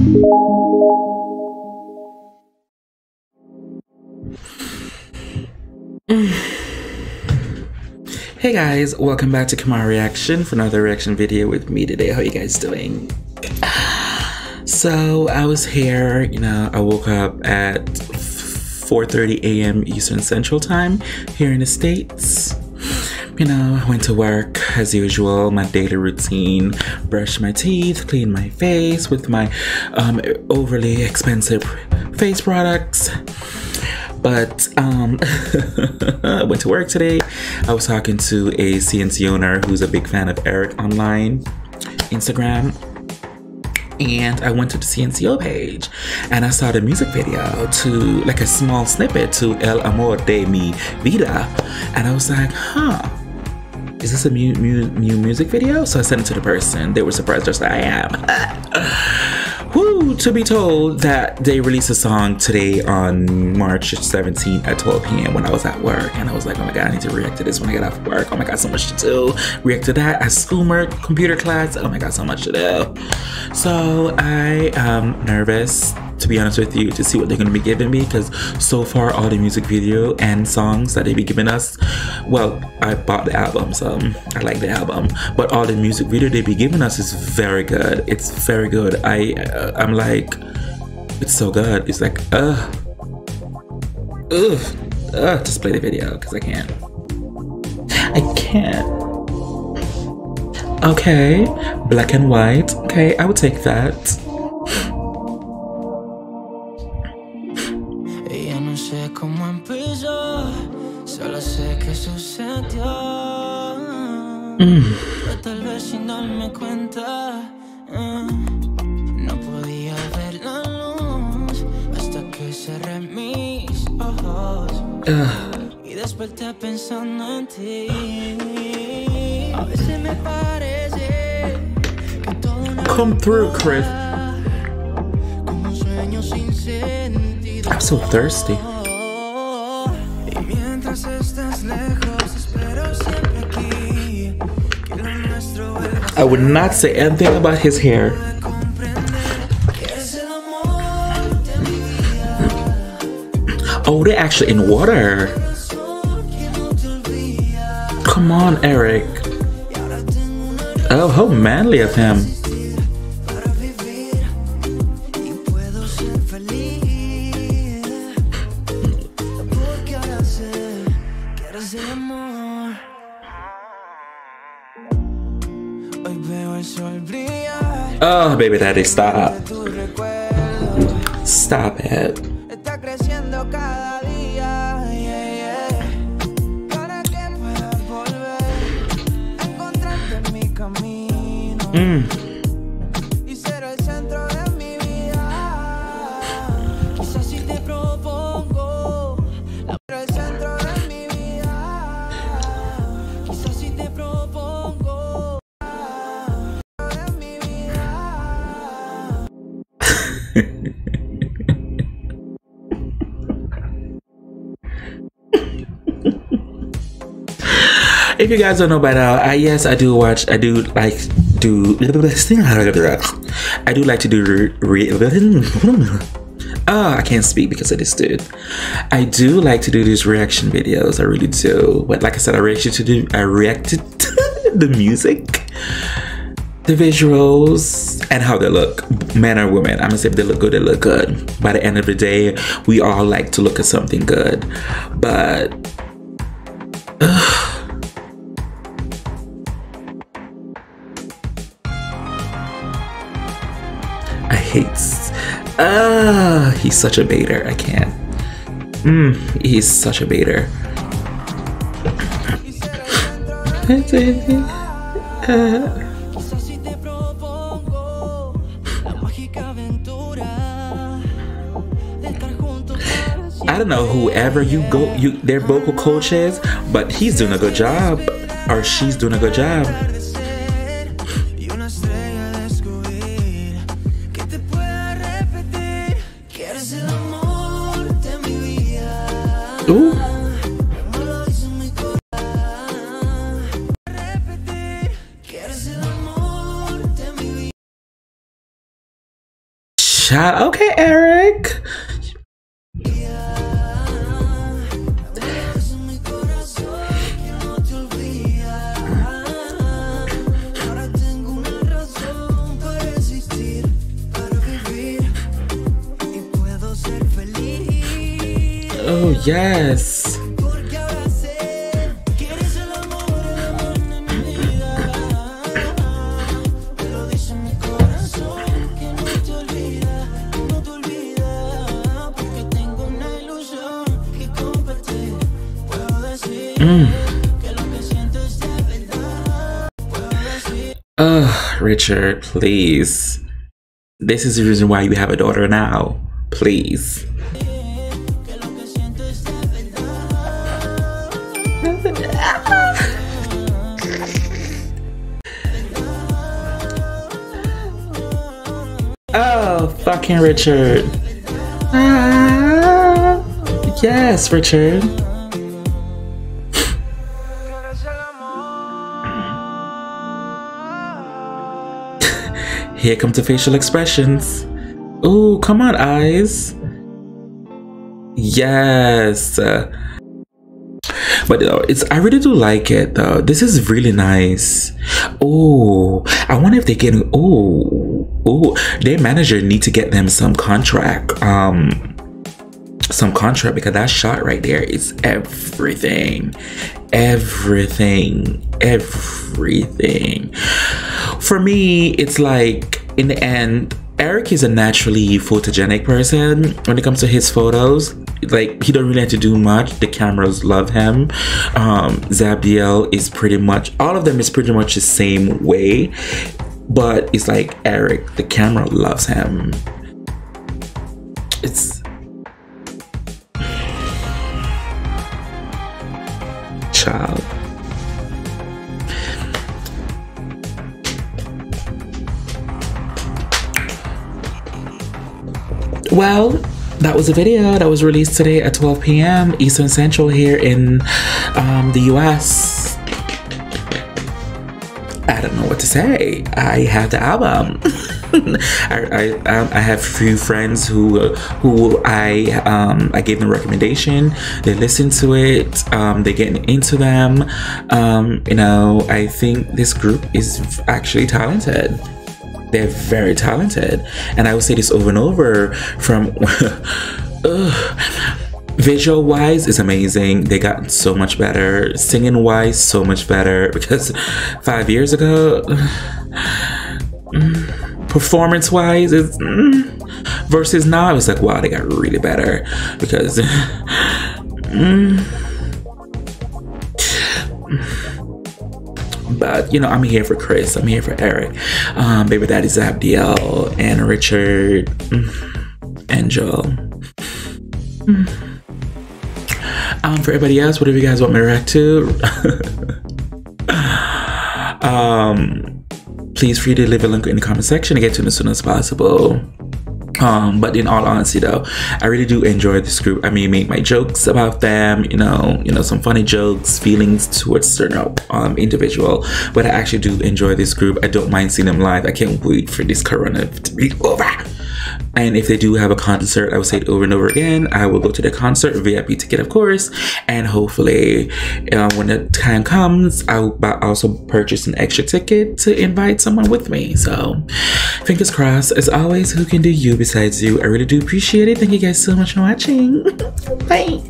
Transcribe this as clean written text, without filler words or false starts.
Hey guys, welcome back to Kamar Reaction for another reaction video with me today. How you guys doing? So I was here, I woke up at 4:30 a.m. Eastern Central Time here in the States. I went to work as usual, my daily routine, brushed my teeth, cleaned my face with my overly expensive face products. But I went to work today. I was talking to a CNC owner who's a big fan of Eric online, Instagram. And I went to the CNCO page and I saw the music video to like a small snippet to El Amor de Mi Vida. And I was like, is this a new music video? So I sent it to the person. They were surprised just like I am. Woo, to be told that they released a song today on March 17th at 12 p.m. when I was at work. And I was like, oh my God, I need to react to this when I get off work. Oh my God, so much to do. React to that at schoolwork, computer class. Oh my God, so much to do. So I am nervous, to be honest with you, to see what they're going to be giving me, because so far all the music video and songs that they be giving us, well, I bought the album, so I like the album, but all the music video they be giving us is very good. It's very good. I'm like, it's so good. It's like just play the video because I can't. Okay, black and white. Okay, I would take that. Cómo empezó, solo sé que sucedió. Tal vez sin darme cuenta, no podía ver la luz hasta que cerré mis ojos y desperté pensando en ti. A veces me parece que todo come through, Chris. como un sueño sin sentido. I'm so thirsty. I would not say anything about his hair. Oh, they're actually in water. Come on, Eric. Oh, how manly of him. Oh, baby daddy, stop. Stop it. If you guys don't know by now, I do like to do I can't speak because of this dude. I do like to do these reaction videos, I really do. But like I said, I reacted to the music, the visuals, and how they look, men or women. I'm gonna say if they look good, they look good. By the end of the day, we all like to look at something good, but I hate. He's such a baiter. I can't. He's such a baiter. I don't know whoever their vocal coach is, but he's doing a good job, or she's doing a good job. Ooh. Child, okay, Eric. Oh, yes. Richard, please. This is the reason why you have a daughter now. Please. Oh, fucking Richard. Yes, Richard. Here come the facial expressions. Oh, come on, eyes. Yes. But I really do like it though. This is really nice. Oh, I wonder if they get their manager need to get them some contract. Some contract, because that shot right there is everything. For me, it's like, in the end, Eric is a naturally photogenic person when it comes to his photos. Like, he don't really have to do much. The cameras love him. Zabdiel is pretty much, all of them is pretty much the same way, but it's like Eric, the camera loves him. It's child. Well, that was a video that was released today at 12 p.m. Eastern Central here in the US. I don't know what to say. I have the album. I have a few friends who I gave them a recommendation. They listened to it. They're getting into them. You know, I think this group is actually talented. They're very talented, and I will say this over and over. From visual wise is amazing. They got so much better. Singing wise, so much better, because 5 years ago, performance wise is versus now, I was like, wow, they got really better, because but you know, I'm here for Chris, I'm here for Eric, baby daddy Zabdiel, and Richard, and Joel. For everybody else, whatever you guys want me to react to, please free to leave a link in the comment section to get to them as soon as possible. But in all honesty though, I really do enjoy this group. I mean, make my jokes about them, you know, some funny jokes, feelings towards certain individual, but I actually do enjoy this group. I don't mind seeing them live. I can't wait for this corona to be over. And if they do have a concert, I will say it over and over again, I will go to the concert, VIP ticket of course, and hopefully when the time comes, I'll also purchase an extra ticket to invite someone with me. So fingers crossed. As always, who can do you besides you? I really do appreciate it. Thank you guys so much for watching. Bye.